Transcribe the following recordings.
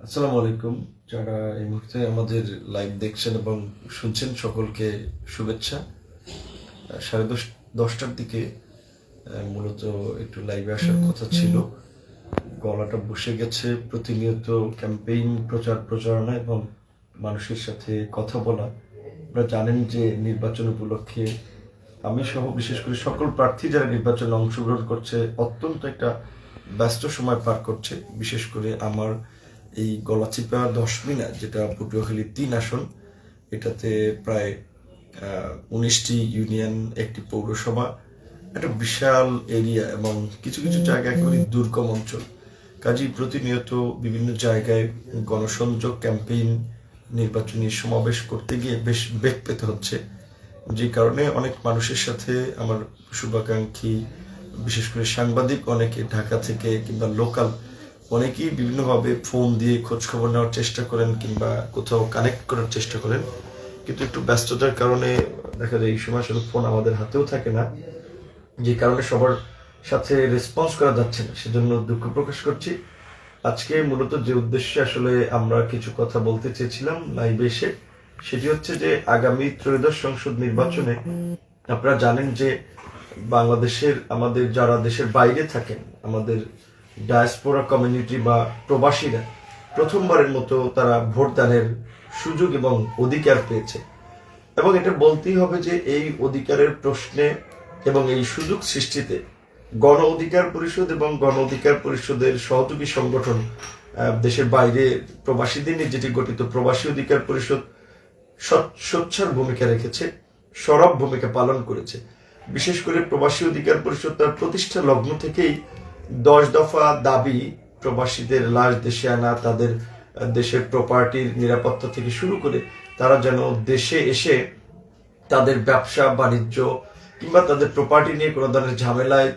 আসসালামু আলাইকুম। যারা এই মুহূর্তে আমাদের লাইভ দেখছেন এবং শুনছেন সকলকে শুভেচ্ছা। 10:30টার দিকে মূলত একটু লাইভে আসার কথা ছিল। গলাটা বসে গেছে। প্রতিনিয়ত ক্যাম্পেইন প্রচারণা এবং মানুষের সাথে কথা বলা। আপনারা জানেন যে নির্বাচন উপলক্ষে আমি সহ বিশেষ করে সকল প্রার্থী যারা নির্বাচনে অংশগ্রহণ করছে অত্যন্ত একটা ব্যস্ত সময় পার করছে। বিশেষ করে আমার এই গলাচিপা 10 মিনা যেটা পটুয়াখালী 3 আসন, এটাতে প্রায় 19টি ইউনিয়ন, একটি পৌরসভা, একটা বিশাল এরিয়া এবং কিছু কিছু জায়গা একেবারে দুর্গম অঞ্চল। কাজেই প্রতিনিয়ত বিভিন্ন জায়গায় গণসংযোগ ক্যাম্পেইন, নির্বাচনী সমাবেশ করতে গিয়ে বেশ বেগ পেতে হচ্ছে। যে কারণে অনেক মানুষের সাথে আমার শুভাকাঙ্ক্ষী, বিশেষ করে সাংবাদিক অনেকে ঢাকা থেকে কিংবা লোকাল অনেকেই বিভিন্নভাবে ফোন দিয়ে খোঁজখবর নেওয়ার চেষ্টা করেন কিংবা কোথাও কানেক্ট করার চেষ্টা করেন, কিন্তু একটু ব্যস্ততার কারণে দেখা যায় এই সময় আসলে ফোন আমাদের হাতেও থাকে না, যে কারণে সবার সাথে রেসপন্স করা যাচ্ছে না। সেজন্য দুঃখ প্রকাশ করছি। আজকে মূলত যে উদ্দেশ্যে আসলে আমরা কিছু কথা বলতে চেয়েছিলাম লাইভে এসে, সেটি হচ্ছে যে আগামী ত্রয়োদশ সংসদ নির্বাচনে আপনারা জানেন যে বাংলাদেশের আমাদের যারা দেশের বাইরে থাকেন, আমাদের ডায়াসপোরা কমিউনিটি বা প্রবাসীরা প্রথমবারের মতো তারা ভোটদানের সুযোগ এবং অধিকার পেয়েছে। এবং এটা বলতেই হবে যে এই অধিকারের প্রশ্নে এবং এই সুযোগ সৃষ্টিতে গণ অধিকার পরিষদ এবং গণ অধিকার পরিষদের সহযোগী সংগঠন, দেশের বাইরে প্রবাসীদের নিয়ে যেটি গঠিত প্রবাসী অধিকার পরিষদ সোচ্চার ভূমিকা রেখেছে, সরব ভূমিকা পালন করেছে। বিশেষ করে প্রবাসী অধিকার পরিষদ তার প্রতিষ্ঠা লগ্ন থেকেই 10 দফা দাবি, প্রবাসীদের লাশ দেশে আনা, তাদের দেশের প্রপার্টির নিরাপত্তা থেকে শুরু করে তারা যেন দেশে এসে তাদের ব্যবসা বাণিজ্য কিংবা তাদের প্রপার্টি নিয়ে কোনো ধরনের ঝামেলায়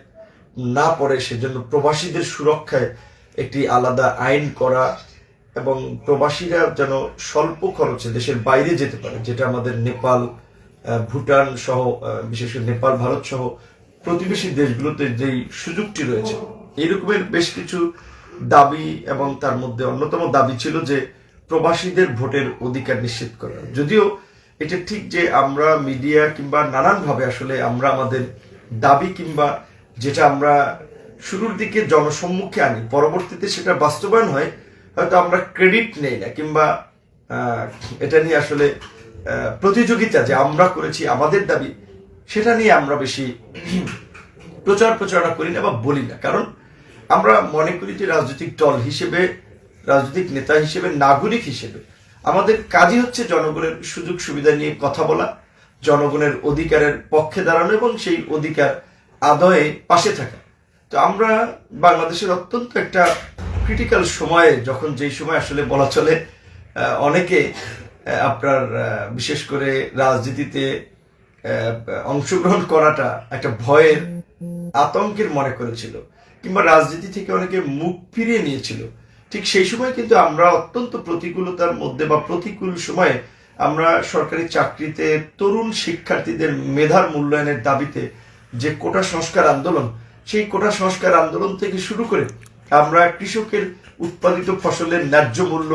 না পড়ে, সেজন্য প্রবাসীদের সুরক্ষায় একটি আলাদা আইন করা এবং প্রবাসীরা যেন স্বল্প খরচে দেশের বাইরে যেতে পারে, যেটা আমাদের নেপাল, ভুটান সহ, বিশেষ করে নেপাল, ভারত সহ প্রতিবেশী দেশগুলোতে যেই সুযোগটি রয়েছে। এই রকমের বেশ কিছু দাবি এবং তার মধ্যে অন্যতম দাবি ছিল যে প্রবাসীদের ভোটের অধিকার নিশ্চিত করা। যদিও এটা ঠিক যে আমরা মিডিয়া কিংবা নানানভাবে আসলে আমরা আমাদের দাবি কিংবা যেটা আমরা শুরুর দিকে জনসম্মুখে আনি, পরবর্তীতে সেটা বাস্তবায়ন হয়, হয়তো আমরা ক্রেডিট নেই না কিংবা এটা নিয়ে আসলে প্রতিযোগিতা যে আমরা করেছি আমাদের দাবি, সেটা নিয়ে আমরা বেশি প্রচারণা করি না বা বলি না। কারণ আমরা মনে করি যে রাজনৈতিক দল হিসেবে, রাজনৈতিক নেতা হিসেবে, নাগরিক হিসেবে আমাদের কাজই হচ্ছে জনগণের সুযোগ সুবিধা নিয়ে কথা বলা, জনগণের অধিকারের পক্ষে দাঁড়ানো এবং সেই অধিকার আদায়ে পাশে থাকা। তো আমরা বাংলাদেশের অত্যন্ত একটা ক্রিটিক্যাল সময়ে, যখন যেই সময় আসলে বলা চলে অনেকে আপনার বিশেষ করে রাজনীতিতে অংশগ্রহণ করাটা একটা ভয়ের, আতঙ্কের মনে করেছিল কিংবা রাজনীতি থেকে অনেকে মুখ ফিরিয়ে নিয়েছিল, ঠিক সেই সময় কিন্তু আমরা অত্যন্ত প্রতিকূলতার মধ্যে বা প্রতিকূল সময়ে আমরা সরকারি চাকরিতে তরুণ শিক্ষার্থীদের মেধার মূল্যায়নের দাবিতে যে কোটা সংস্কার আন্দোলন, সেই কোটা সংস্কার আন্দোলন থেকে শুরু করে আমরা কৃষকের উৎপাদিত ফসলের ন্যায্য মূল্য,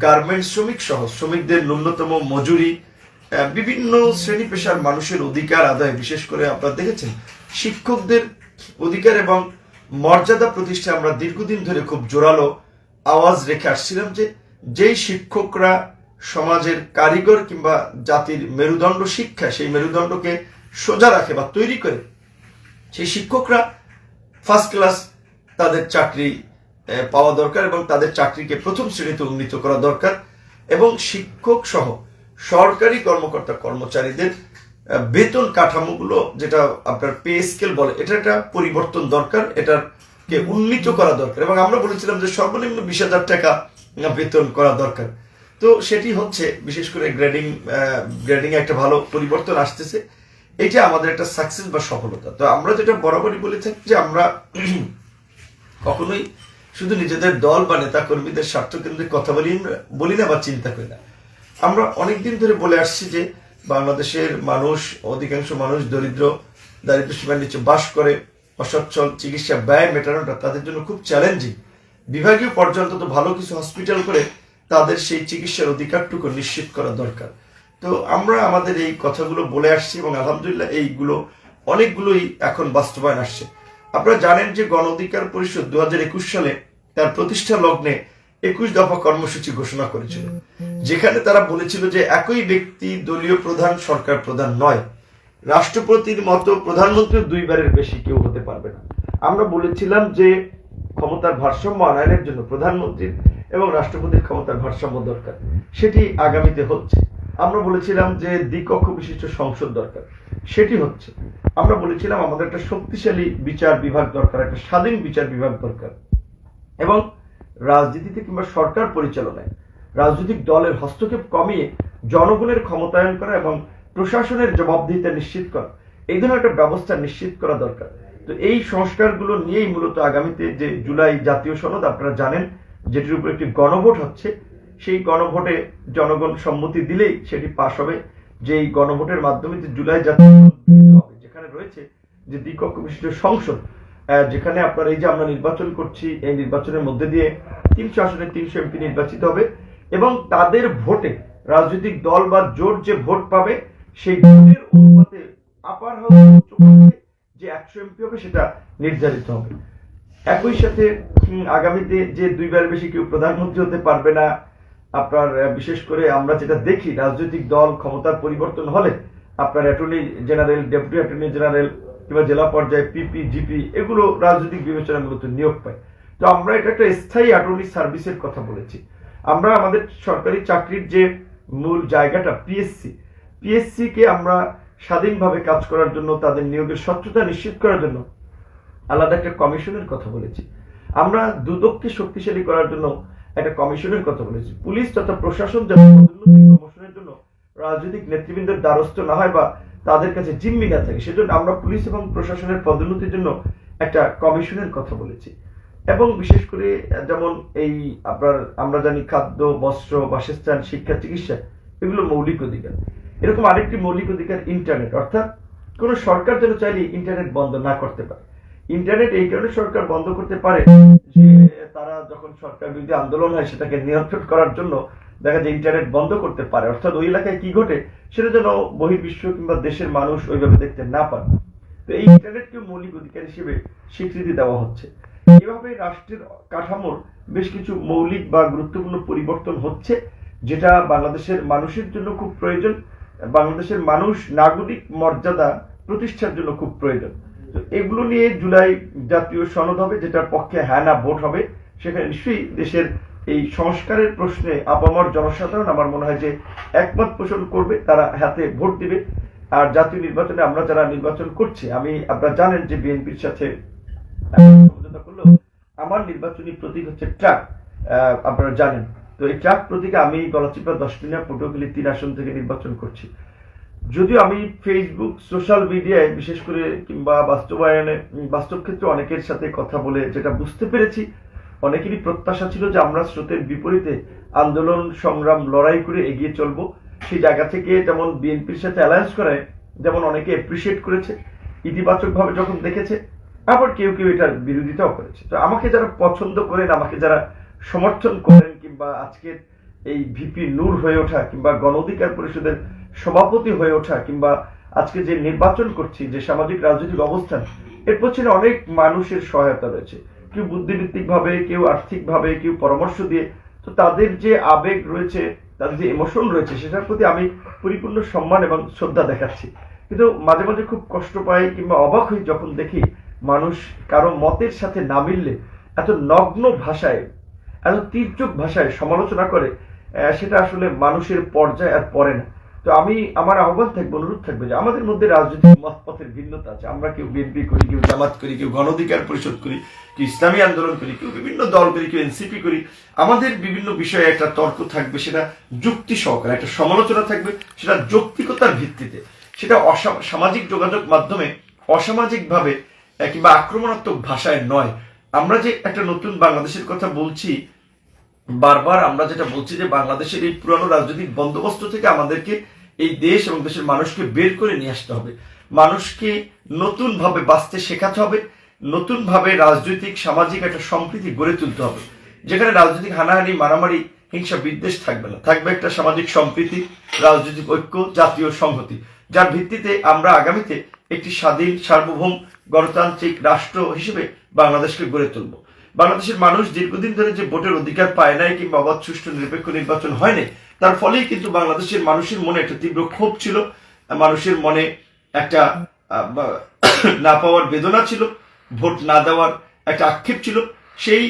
গার্মেন্টস শ্রমিক সহ শ্রমিকদের ন্যূনতম মজুরি, বিভিন্ন শ্রেণী পেশার মানুষের অধিকার আদায়, বিশেষ করে আপনারা দেখেছেন শিক্ষকদের অধিকার এবং মর্যাদা প্রতিষ্ঠায় আমরা দীর্ঘদিন ধরে খুব জোরালো আওয়াজ রেখে আসছিলাম যে যেই শিক্ষকরা সমাজের কারিগর কিংবা জাতির মেরুদণ্ড শিক্ষা, সেই মেরুদণ্ডকে সোজা রাখে বা তৈরি করে, সেই শিক্ষকরা ফার্স্ট ক্লাস তাদের চাকরি পাওয়া দরকার এবং তাদের চাকরিকে প্রথম শ্রেণীতে উন্নীত করা দরকার। এবং শিক্ষক সহ সরকারি কর্মকর্তা কর্মচারীদের বেতন কাঠামোগুলো, যেটা আপনার পে স্কেল বলে, এটা একটা পরিবর্তন দরকার, এটাকে উন্নীত করা দরকার। এবং আমরা বলেছিলাম যে সর্বনিম্ন 20,000 টাকা বেতন করা দরকার। তো সেটি হচ্ছে, বিশেষ করে গ্রেডিং একটা ভালো পরিবর্তন আসতেছে। এটা আমাদের একটা সাকসেস বা সফলতা। তো আমরা যেটা বরাবরই বলে থাকি যে আমরা কখনোই শুধু নিজেদের দল বা নেতা কর্মীদের স্বার্থ কেন্দ্রে কথা বলি না বা চিন্তা করি না। আমরা অনেকদিন ধরে বলে আসছি যে বাংলাদেশের মানুষ, অধিকাংশ মানুষ দারিদ্র সীমার নিচে বাস করে, অসচ্ছল, চিকিৎসা ব্যয় মেটানোটা তাদের জন্য খুব চ্যালেঞ্জিং। বিভাগীয় পর্যায়ে অন্তত ভালো কিছু হসপিটাল করে তাদের সেই চিকিৎসার অধিকারটুকু নিশ্চিত করা দরকার। তো আমরা আমাদের এই কথাগুলো বলে আসছি এবং আলহামদুলিল্লাহ এইগুলো অনেকগুলোই এখন বাস্তবায়ন আসছে। আপনারা জানেন যে গণ অধিকার পরিষদ 2021 সালে তার প্রতিষ্ঠা লগ্নে 21 দফা কর্মসূচি ঘোষণা করেছিল, যেখানে তারা বলেছিল যে একই ব্যক্তি দলীয় প্রধান সরকার প্রধান নয়, রাষ্ট্রপতির মতো প্রধানমন্ত্রী 2 বারের বেশি কেউ হতে পারবে না। আমরা বলেছিলাম যে ক্ষমতার ভারসাম্য আনয়নের জন্য প্রধানমন্ত্রীর এবং রাষ্ট্রপতির ক্ষমতার ভারসাম্য দরকার, সেটি আগামীতে হচ্ছে। আমরা বলেছিলাম যে দ্বিকক্ষ বিশিষ্ট সংসদ দরকার, সেটি হচ্ছে। আমরা বলেছিলাম আমাদের একটা শক্তিশালী বিচার বিভাগ দরকার, একটা স্বাধীন বিচার বিভাগ দরকার, এবং রাজনীতিতে কিংবা সরকার পরিচালনায় রাজনৈতিক দলের হস্তক্ষেপ কমিয়ে জনগণের ক্ষমতায়ন করা এবং প্রশাসনের জবাবদিহিতা নিশ্চিত করা, এই ধরনের একটা ব্যবস্থা নিশ্চিত করা দরকার। তো এই সংস্কারগুলো নিয়েই মূলত আগামীতে যে জুলাই জাতীয় সনদ আপনারা জানেন যেটির উপর একটি গণভোট হচ্ছে, সেই গণভোটে জনগণ সম্মতি দিলেই সেটি পাশ হবে। যে এই গণভোটের মাধ্যমে যে জুলাই জাতীয় সনদ গৃহীত হবে, যেখানে রয়েছে যে দ্বিকক্ষ বিশিষ্ট সংসদ, যেখানে আপনার এই যে আমরা নির্বাচন করছি, এই নির্বাচনের মধ্যে দিয়ে 300 আসনে 300 এমপি নির্বাচিত হবে এবং তাদের ভোটে রাজনৈতিক দল বা জোট যে ভোট পাবে সেই ভোটের অনুপাতে আপার হাউস যে 100 এমপি হবে সেটা নির্ধারিত হবে। একই সাথে আগামীতে যে 2 বার বেশি কেউ প্রধানমন্ত্রী হতে পারবে না। আপনার বিশেষ করে আমরা যেটা দেখি রাজনৈতিক দল ক্ষমতার পরিবর্তন হলে আপনার attorney general, deputy attorney general কিংবা জেলা পর্যায়ে পিপি, জিপি এগুলো রাজনৈতিক বিবেচনা মূলত নিয়োগ পায়। তো আমরা এটা একটা স্থায়ী অ্যাটর্নি সার্ভিসের কথা বলেছি। আমরা আমাদের সরকারি চাকরির যে মূল জায়গাটা পিএসসি কে আমরা স্বাধীনভাবে কাজ করার জন্য, তাদের নিয়োগের স্বচ্ছতা নিশ্চিত করার জন্য আলাদা একটা কমিশনের কথা বলেছি। আমরা দুদককে শক্তিশালী করার জন্য একটা কমিশনের কথা বলেছি। পুলিশ তথা প্রশাসন যাতে প্রমোশনের জন্য রাজনৈতিক নেতৃবৃন্দের দ্বারস্থ না হয় বা তাদের কাছে জিম্মি না থাকে, সেজন্য আমরা পুলিশ এবং প্রশাসনের পদোন্নতির জন্য একটা কমিশনের কথা বলেছি। এবং বিশেষ করে যেমন এই আপনার আমরা জানি খাদ্য, বস্ত্র, বাসস্থান, শিক্ষা, চিকিৎসা এগুলো মৌলিক অধিকার। এরকম আরেকটি মৌলিক অধিকার ইন্টারনেট, অর্থাৎ কোন সরকার যেন চাইলে ইন্টারনেট বন্ধ না করতে পারে। ইন্টারনেট এই কারণে সরকার বন্ধ করতে পারে যে তারা যখন সরকার বিরোধী আন্দোলন হয় সেটাকে নিয়ন্ত্রণ করার জন্য দেখা যায় ইন্টারনেট বন্ধ করতে পারে, অর্থাৎ ওই এলাকায় কি ঘটে সেটা যেন বহির্বিশ্ব কিংবা দেশের মানুষ ওইভাবে দেখতে না পারে। তো এই ইন্টারনেটকে মৌলিক অধিকার হিসেবে স্বীকৃতি দেওয়া হচ্ছে। এভাবে রাষ্ট্রের কাঠামোর বেশ কিছু মৌলিক বা গুরুত্বপূর্ণ পরিবর্তন হচ্ছে, যেটা বাংলাদেশের মানুষের জন্য খুব প্রয়োজন। বাংলাদেশের মানুষ নাগরিক মর্যাদা প্রতিষ্ঠার জন্য খুব প্রয়োজন। তো এগুলো নিয়ে জুলাই জাতীয় সনদ হবে, যেটার পক্ষে হ্যাঁ না ভোট হবে। সেখানে নিশ্চয়ই দেশের এই সংস্কারের প্রশ্নে আপামর জনসাধারণ আমার মনে হয় যে একমত পোষণ করবে, তারা হাতে ভোট দিবে। আর জাতীয় নির্বাচনে আমরা যারা নির্বাচন করছি, আমি আপনারা জানেন যে বিএনপির সাথে সমঝোতা করলেও আমার নির্বাচনী প্রতীক হচ্ছে ট্রাক, আপনারা জানেন। তো এই ট্রাক প্রতীকে আমি গলাচিপা, 10 পটুয়াখালী 3 আসন থেকে নির্বাচন করছি। যদিও আমি ফেসবুক, সোশ্যাল মিডিয়ায় বিশেষ করে কিংবা বাস্তব ক্ষেত্রে অনেকের সাথে কথা বলে যেটা বুঝতে পেরেছি, অনেকেরই প্রত্যাশা ছিল যে আমরা স্রোতের বিপরীতে আন্দোলন, সংগ্রাম, লড়াই করে এগিয়ে চলবো। সেই জায়গা থেকে যেমন বিএনপির সাথে অ্যালায়েন্স করায় যেমন অনেকে অ্যাপ্রিসিয়েট করেছে, ইতিবাচক ভাবে যখন দেখেছে, আবার কেউ কেউ এটার বিরোধিতাও করেছে। তো আমাকে যারা পছন্দ করেন, আমাকে যারা সমর্থন করেন, কিংবা আজকের এই ভিপি নূর হয়ে ওঠা, কিংবা গণ অধিকার পরিষদের সভাপতি হয়ে ওঠা, কিংবা আজকে যে নির্বাচন করছি, যে সামাজিক রাজনৈতিক অবস্থান, এর পেছনে অনেক মানুষের সহায়তা রয়েছে। কেউ বুদ্ধিভিত্তিক ভাবে, কেউ আর্থিক ভাবে, কেউ পরামর্শ দিয়ে। তো তাদের যে আবেগ রয়েছে, তাদের যে ইমোশন রয়েছে, সেটার প্রতি আমি পরিপূর্ণ সম্মান এবং শ্রদ্ধা দেখাচ্ছি। কিন্তু মাঝে মাঝে খুব কষ্ট পাই কিংবা অবাক হই যখন দেখি মানুষ কারো মতের সাথে না মিললে এত নগ্ন ভাষায়, এত তীর্যক ভাষায় সমালোচনা করে, সেটা আসলে মানুষের পর্যায়ে আর পড়ে না। তো আমি আমার আহ্বান থাকবে, অনুরোধ থাকবে যে আমাদের মধ্যে রাজনৈতিক মতপথের ভিন্নতা আছে। আমরা কেউ বিএনপি করি, কেউ জামাত করি, কেউ গণ অধিকার পরিষদ করি, কেউ ইসলামী আন্দোলন করি, কেউ বিভিন্ন দল করি, কেউ এনসিপি করি। আমাদের বিভিন্ন বিষয়ে একটা তর্ক থাকবে, সেটা যুক্তি সহকারে, একটা সমালোচনা থাকবে, সেটা যৌক্তিকতার ভিত্তিতে। সেটা সামাজিক যোগাযোগ মাধ্যমে অসামাজিক ভাবে কিংবা আক্রমণাত্মক ভাষায় নয়। আমরা যে একটা নতুন বাংলাদেশের কথা বলছি, বারবার আমরা যেটা বলছি যে বাংলাদেশের এই পুরানো রাজনৈতিক বন্দোবস্ত থেকে আমাদেরকে এই দেশ এবং দেশের মানুষকে বের করে নিয়ে আসতে হবে। মানুষকে নতুন ভাবে বাঁচতে শেখাতে হবে, নতুন ভাবে রাজনৈতিক সামাজিক একটা সম্প্রীতি গড়ে তুলতে হবে। যেখানে রাজনৈতিক হানাহানি, মারামারি, হিংসা, বিদ্বেষ থাকবে না, থাকবে একটা সামাজিক সম্প্রীতি, রাজনৈতিক ঐক্য, জাতীয় সংহতি, যার ভিত্তিতে আমরা আগামীতে একটি স্বাধীন, সার্বভৌম, গণতান্ত্রিক রাষ্ট্র হিসেবে বাংলাদেশকে গড়ে তুলব। বাংলাদেশের মানুষ দীর্ঘদিন ধরে যে ভোটের অধিকার পায় নাই কিংবা অবাধ, সুষ্ঠু, নিরপেক্ষ নির্বাচন হয়নি, তার ফলেই কিন্তু বাংলাদেশের মানুষের মনে একটা তীব্র ক্ষোভ ছিল, মানুষের মনে একটা না পাওয়ার বেদনা ছিল, ভোট না দেওয়ার একটা আক্ষেপ ছিল। সেই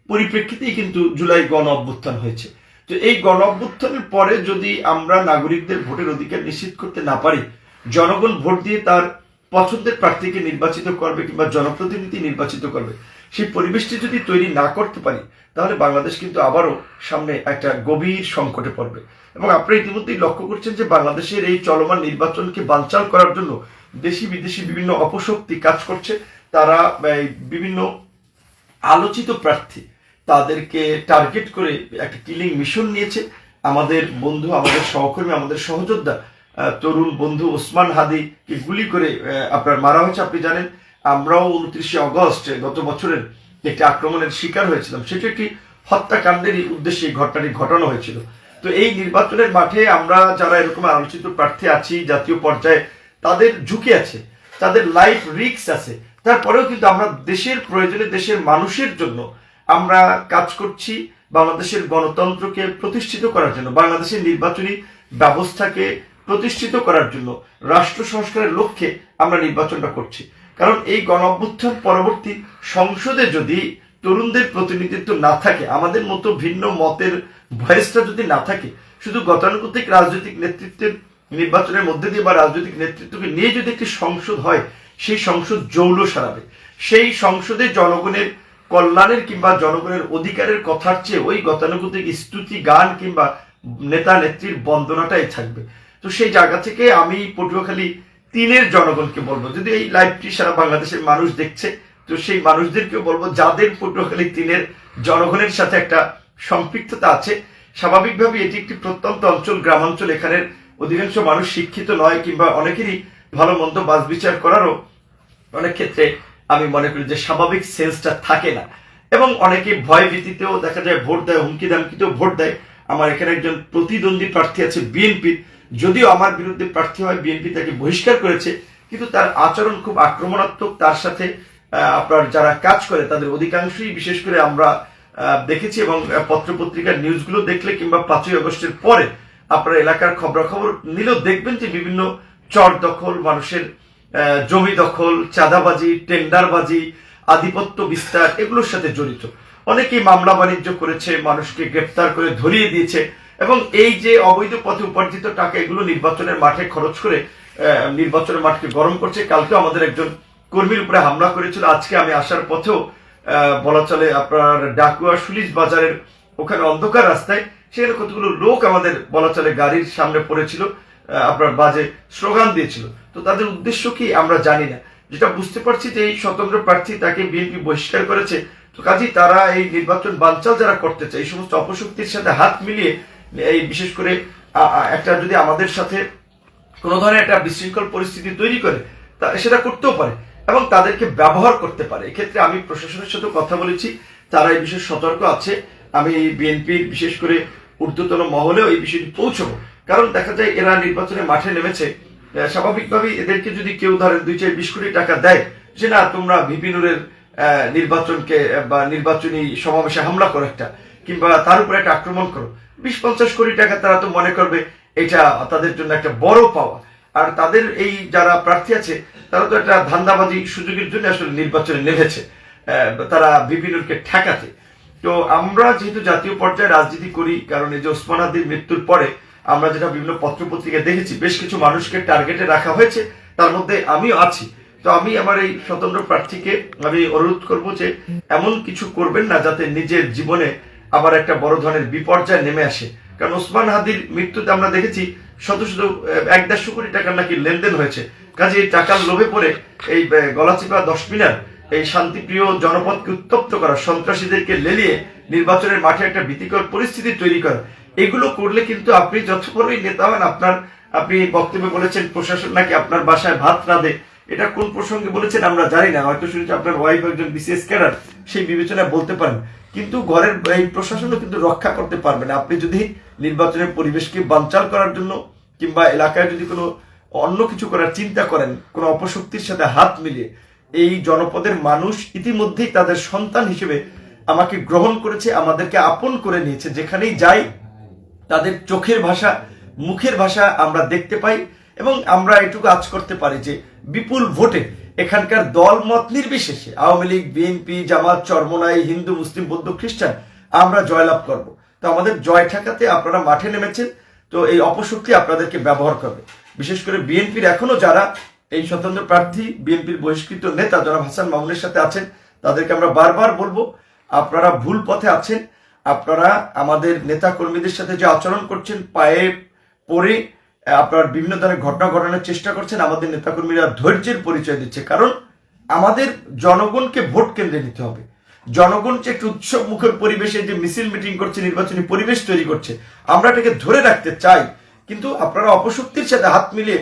পরিপ্রেক্ষিতেই কিন্তু জুলাই গণ অভ্যুত্থান হয়েছে। তো এই গণ অভ্যুত্থানের পরে যদি আমরা নাগরিকদের ভোটের অধিকার নিশ্চিত করতে না পারি, জনগণ ভোট দিয়ে তার পছন্দের প্রার্থীকে নির্বাচিত করবে কিংবা জনপ্রতিনিধি নির্বাচিত করবে, সেই পরিবেশটি যদি তৈরি না করতে পারি, তাহলে বাংলাদেশ কিন্তু আবারও সামনে একটা গভীর সংকটে পড়বে। এবং আপনারা ইতিমধ্যেই লক্ষ্য করছেন যে বাংলাদেশের এই চলমান নির্বাচনকে বানচাল করার জন্য দেশি বিদেশি বিভিন্ন অপশক্তি কাজ করছে। তারা বিভিন্ন আলোচিত প্রার্থী তাদেরকে টার্গেট করে একটা কিলিং মিশন নিয়েছে। আমাদের বন্ধু, আমাদের সহকর্মী, আমাদের সহযোদ্ধা তরুণ বন্ধু ওসমান হাদিকে গুলি করে আপনার মারা হয়েছে। আপনি জানেন, আমরাও 29শে অগস্ট গত বছরের একটি আক্রমণের শিকার হয়েছিলাম। সেটি একটি হত্যাকাণ্ডেরই উদ্দেশ্যে এই ঘটনাটি ঘটানো হয়েছিল। তো এই নির্বাচনের মাঠে আমরা যারা এরকম আলোচিত প্রার্থী আছি জাতীয় পর্যায়ে, তাদের ঝুঁকি আছে, তাদের লাইফ রিস্ক আছে। তারপরেও কিন্তু আমরা দেশের প্রয়োজনে, দেশের মানুষের জন্য আমরা কাজ করছি, বাংলাদেশের গণতন্ত্রকে প্রতিষ্ঠিত করার জন্য, বাংলাদেশের নির্বাচনী ব্যবস্থাকে প্রতিষ্ঠিত করার জন্য, রাষ্ট্র সংস্কারের লক্ষ্যে আমরা নির্বাচনটা করছি। কারণ এই গণ অভ্যুত্থান পরবর্তী সংসদে যদি তরুণদের প্রতিনিধিত্ব না থাকে, আমাদের মতো ভিন্ন মতের ভয়েসটা যদি না থাকে, শুধু গতানুগতিক রাজনৈতিক নেতৃত্বের নির্বাচনের মধ্যে দিয়ে বা রাজনৈতিক নেতৃত্বকে নিয়ে যদি একটি সংসদ হয়, সেই সংসদ জৌল সারাবে। সেই সংসদে জনগণের কল্যাণের কিংবা জনগণের অধিকারের কথার চেয়ে ওই গতানুগতিক স্তুতি গান কিংবা নেতা নেত্রীর বন্দনাটাই থাকবে। তো সেই জায়গা থেকে আমি পটুয়াখালী 3-এর জনগণকে বলবো, যদি এই লাইভটি সারা বাংলাদেশের মানুষ দেখছে, তো সেই মানুষদেরকেও বলবো যাদের পটুয়াখালী 3-এর জনগণের সাথে একটা সম্পৃক্ততা আছে। স্বাভাবিকভাবে এটি একটি প্রত্যন্ত অঞ্চল, গ্রামাঞ্চল, এখানের অধিকাংশ মানুষ শিক্ষিত নয় কিংবা অনেকেরই ভালো মন্দ বাছ বিচার করারও অনেক ক্ষেত্রে আমি মনে করি যে স্বাভাবিক সেন্সটা থাকে না, এবং অনেকে ভয় ভীতিতেও দেখা যায় ভোট দেয়, হুমকি দামকিতেও ভোট দেয়। আমার এখানে একজন প্রতিদ্বন্দ্বী প্রার্থী আছে বিএনপির, যদিও আমার বিরুদ্ধে প্রার্থী হয়, বিএনপি তাকে বহিষ্কার করেছে, কিন্তু তার আচরণ খুব আক্রমণাত্মক। তার সাথে আপনার যারা কাজ করে তাদের অধিকাংশই, বিশেষ করে আমরা দেখেছি এবং পত্রপত্রিকার নিউজগুলো দেখলে কিংবা 5ই আগস্টের পরে আপনারা এলাকার খবরাখবর নিলেও দেখবেন যে বিভিন্ন চর দখল, মানুষের জমি দখল, চাঁদাবাজি, টেন্ডারবাজি, আধিপত্য বিস্তার, এগুলোর সাথে জড়িত। অনেকেই মামলা বাণিজ্য করেছে, মানুষকে গ্রেপ্তার করে ধরিয়ে দিয়েছে, এবং এই যে অবৈধ পথে উপার্জিত টাকা, এগুলো নির্বাচনের মাঠে খরচ করে নির্বাচনের মাঠকে গরম করছে। কালকে আমাদের একজন কর্মীর উপরে হামলা করেছিল। আজকে আমি আসার পথেও বলা চলে আপনার ডাকুয়া সুলিশ বাজারের ওখানে অন্ধকার রাস্তায় সেখানে কতগুলো লোক আমাদের বলা চলে গাড়ির সামনে পড়েছিল, আপনার বাজে স্লোগান দিয়েছিল। তো তাদের উদ্দেশ্য কি আমরা জানি না। যেটা বুঝতে পারছি যে এই স্বতন্ত্র প্রার্থী, তাকে বিএনপি বহিষ্কার করেছে। তো কাজেই তারা এই নির্বাচন বানচাল যারা করতে চায়, এই সমস্ত অপশক্তির সাথে হাত মিলিয়ে, এই বিশেষ করে একটা যদি আমাদের সাথে কোনো ধরনের একটা বিশৃঙ্খল পরিস্থিতি তৈরি করে, সেটা করতেও পারে এবং তাদেরকে ব্যবহার করতে পারে। এক্ষেত্রে আমি প্রশাসনের সাথে কথা বলেছি, তারা এই বিষয়ে সতর্ক আছে। আমি বিএনপির বিশেষ করে ঊর্ধ্বতন মহলেও এই বিষয়টি পৌঁছবো। কারণ দেখা যায় এরা নির্বাচনে মাঠে নেমেছে, স্বাভাবিকভাবেই এদেরকে যদি কেউ ধরেন 2-20 কোটি টাকা দেয় যে না তোমরা ভিপি নুরের নির্বাচনকে বা নির্বাচনী সমাবেশে হামলা করো একটা, কিংবা তার উপরে একটা আক্রমণ করো, 20-50 কোটি টাকা তারা তো মনে করবে এটা তাদের জন্য একটা বড় পাওয়া। আর তাদের এই যারা প্রার্থী আছে তারা তো একটা ধান্দাবাজি সুযোগের জন্য আসলে নির্বাচনে নেমেছে, তারা ভিপি নুরকে ঠেকাতে। তো আমরা যেহেতু জাতীয় পর্যায়ে রাজনীতি করি, কারণ এই যে ওসমান হাদির মৃত্যুর পরে আমরা যেটা বিভিন্ন পত্রপত্রিকা দেখেছি, বেশ কিছু মানুষকে টার্গেটে রাখা হয়েছে, তার মধ্যে আমিও আছি। তো আমি আমার এই স্বতন্ত্র প্রার্থীকে আমি অনুরোধ করব যে এমন কিছু করবেন না যাতে নিজের জীবনে আবার একটা বড় ধরনের বিপর্যয় নেমে আসে। কারণ ওসমান হাদির মৃত্যুতে আমরা দেখেছি শত শত 1-1.5 কোটি টাকার নাকি লেনদেন হয়েছে। কাজে এই টাকার লোভে পড়ে এই গলাচিপা 10 মিনার এই শান্তিপ্রিয় জনপদকে উত্তপ্ত করা, সন্ত্রাসীদেরকে লেলিয়ে নির্বাচনের মাঠে একটা ভীতিকর পরিস্থিতি তৈরি করা, এগুলো করলে কিন্তু আপনি যত বড়ই নেতা হন, আপনি বক্তব্যে বলেছেন প্রশাসন নাকি আপনার বাসায় ভাত রাঁধে, এটা কোন প্রসঙ্গে বলেছেন আমরা জানি না, হয়তো শুনেছি আপনার ওয়াইফ একজন বিসিএস ক্যাডার, সেই বিবেচনায় বলতে পারেন। কিন্তু ঘরের এই প্রশাসনও কিন্তু রক্ষা করতে পারবে না। আপনি যদি নির্বাচনের পরিবেশকে বানচাল করার জন্য কিংবা এলাকায় যদি কোনো অন্য কিছু করার চিন্তা করেন, কোনো অপশক্তির সাথে হাত মিলিয়ে, এই জনপদের মানুষ ইতিমধ্যেই তাদের সন্তান হিসেবে আমাকে গ্রহণ করেছে, আমাদেরকে আপন করে নিয়েছে। যেখানেই যাই তাদের চোখের ভাষা, মুখের ভাষা আমরা দেখতে পাই এবং আমরা এটুকু আজ করতে পারি যে বিপুল ভোটে এখানকার দল মত নির্বিশেষে আওয়ামী লীগ, বিএনপি, জামাত, চরমোনাই, হিন্দু, মুসলিম, বৌদ্ধ, খ্রিস্টান আমরা জয়লাভ করব। তো আমাদের জয় ঠেকাতে আপনারা মাঠে নেমেছেন, তো এই অপশক্তি আপনাদেরকে ব্যবহার করবে। বিশেষ করে বিএনপির এখনো যারা এই স্বতন্ত্র প্রার্থী, বিএনপির বহিষ্কৃত নেতা জনাব হাসান মামুনের সাথে আছেন, তাদেরকে আমরা বারবার বলবো আপনারা ভুল পথে আছেন। আপনারা আমাদের নেতা কর্মীদের সাথে যে আচরণ করছেন, পায়ে পড়ে আপনার বিভিন্ন ধরনের ঘটনা ঘটানোর চেষ্টা করছেন, আমাদের নেতাকর্মীরা ধৈর্যের পরিচয় দিচ্ছে। কারণ আমাদের জনগণকে ভোট কেন্দ্রে নিতে হবে। জনগণ যে একটু উৎসব মুখের পরিবেশে যে মিছিল মিটিং করছে, নির্বাচনী পরিবেশ তৈরি করছে, আমরা এটাকে ধরে রাখতে চাই। কিন্তু আপনারা অপশক্তির সাথে হাত মিলিয়ে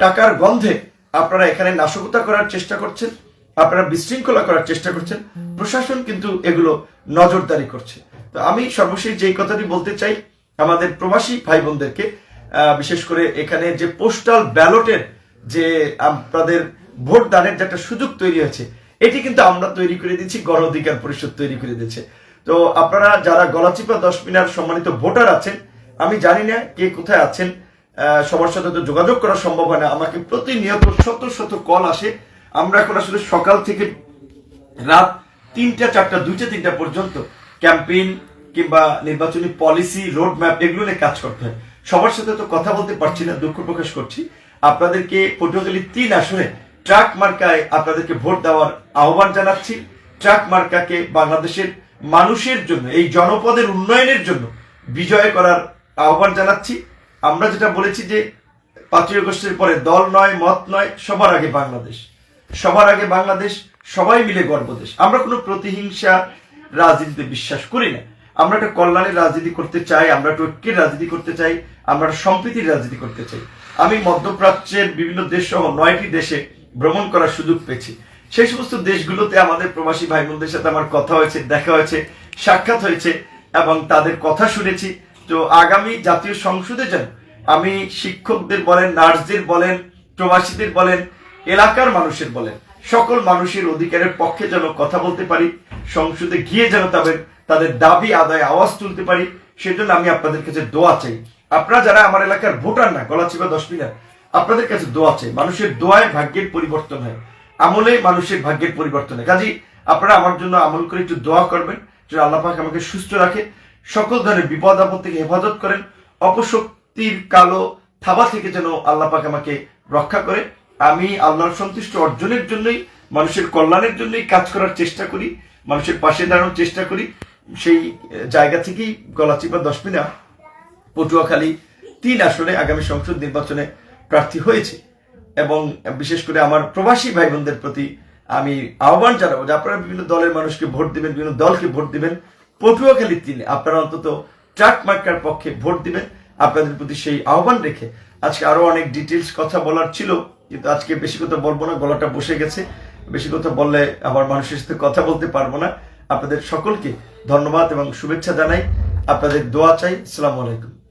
টাকার গন্ধে আপনারা এখানে নাশকতা করার চেষ্টা করছেন, আপনারা বিশৃঙ্খলা করার চেষ্টা করছেন। প্রশাসন কিন্তু এগুলো নজরদারি করছে। তো আমি সর্বশেষ যেই কথাটি বলতে চাই, আমাদের প্রবাসী ভাই বোনদেরকে, বিশেষ করে এখানে যে পোস্টাল ব্যালটের যে আপনাদের ভোট দানের যে একটা সুযোগ তৈরি হয়েছে, এটি কিন্তু আমরা তৈরি করে দিচ্ছি, গণ অধিকার পরিষদ তৈরি করে দিচ্ছে। তো আপনারা যারা গলাচিপা 10 মিনার সম্মানিত ভোটার আছেন, আমি জানি না কে কোথায় আছেন, সবার সাথে তো যোগাযোগ করা সম্ভব হয় না। আমাকে প্রতিনিয়ত শত শত কল আসে। আমরা এখন আসলে সকাল থেকে রাত 3টা 4টা 2টা 3টা পর্যন্ত ক্যাম্পেইন কিংবা নির্বাচনী পলিসি, রোড ম্যাপ এগুলো নিয়ে কাজ করতে হয়। সবার সাথে তো কথা বলতে পারছি না, দুঃখ প্রকাশ করছি। আপনাদেরকে পটুয়াখালী 3 আসনে ট্রাক মার্কায় আপনাদেরকে ভোট দেওয়ার আহ্বান জানাচ্ছি। ট্রাক মার্কাকে বাংলাদেশের মানুষের জন্য, এই জনপদের উন্নয়নের জন্য বিজয় করার আহ্বান জানাচ্ছি। আমরা যেটা বলেছি যে 5ই আগস্টের পরে দল নয়, মত নয়, সবার আগে বাংলাদেশ, সবার আগে বাংলাদেশ, সবাই মিলে গর্বদেশ। আমরা কোনো প্রতিহিংসা রাজনীতিতে বিশ্বাস করি না। আমরা একটা কল্যাণের রাজনীতি করতে চাই, আমরা একটা ঐক্যের রাজনীতি করতে চাই, আমরা একটা সম্প্রীতির রাজনীতি করতে চাই। আমি মধ্যপ্রাচ্যের বিভিন্ন দেশ সহ 9টি দেশে ভ্রমণ করার সুযোগ পেয়েছি। সেই সমস্ত দেশগুলোতে আমাদের প্রবাসী ভাই বোনদের সাথে আমার কথা হয়েছে, দেখা হয়েছে, সাক্ষাৎ হয়েছে এবং তাদের কথা শুনেছি। তো আগামী জাতীয় সংসদে যেন আমি শিক্ষকদের বলেন, নার্সদের বলেন, প্রবাসীদের বলেন, এলাকার মানুষের বলেন, সকল মানুষের অধিকারের পক্ষে যেন কথা বলতে পারি, সংসদে গিয়ে যেন তাদের দাবি আদায় আওয়াজ তুলতে পারি, সেজন্য আমি আপনাদের কাছে দোয়া চাই। আপনারা যারা আমার এলাকার ভোটার না, গলাচিপা 10 মিনার, আপনাদের কাছে দোয়া চাই। মানুষের দোয়ায় ভাগ্যের পরিবর্তন হয়, আমলে মানুষের ভাগ্যের পরিবর্তন হয়। কাজেই আপনারা আমার জন্য আমল করে একটু দোয়া করবেন, যেন আল্লাহ পাক আমাকে সুস্থ রাখে, সকল ধরনের বিপদ আপদ থেকে হেফাজত করেন, অপশক্তির কালো থাবা থেকে যেন আল্লাহ পাক আমাকে রক্ষা করে। আমি আল্লাহর সন্তুষ্ট অর্জনের জন্যই, মানুষের কল্যাণের জন্যই কাজ করার চেষ্টা করি, মানুষের পাশে দাঁড়ানোর চেষ্টা করি। সেই জায়গা থেকেই গলাচিপা 10 মিনার পটুয়াখালী 3 আসনে আগামী সংসদ নির্বাচনে প্রার্থী হয়েছে। এবং বিশেষ করে আমার প্রবাসী ভাই বোনদের প্রতি আমি আহ্বান জানাবো যে আপনারা বিভিন্ন দলের মানুষকে ভোট দিবেন, বিভিন্ন দলকে ভোট দিবেন। পটুয়াখালী 3 আপনারা অন্তত ট্রাক মার্কার পক্ষে ভোট দিবেন। আপনাদের প্রতি সেই আহ্বান রেখে আজকে আরো অনেক ডিটেলস কথা বলার ছিল, কিন্তু আজকে বেশি কথা বলবো না, গলাটা বসে গেছে। বেশি কথা বললে আবার মানুষের সাথে কথা বলতে পারবো না। আপনাদের সকলকে ধন্যবাদ এবং শুভেচ্ছা জানাই, আপনাদের দোয়া চাই। আসসালামু আলাইকুম।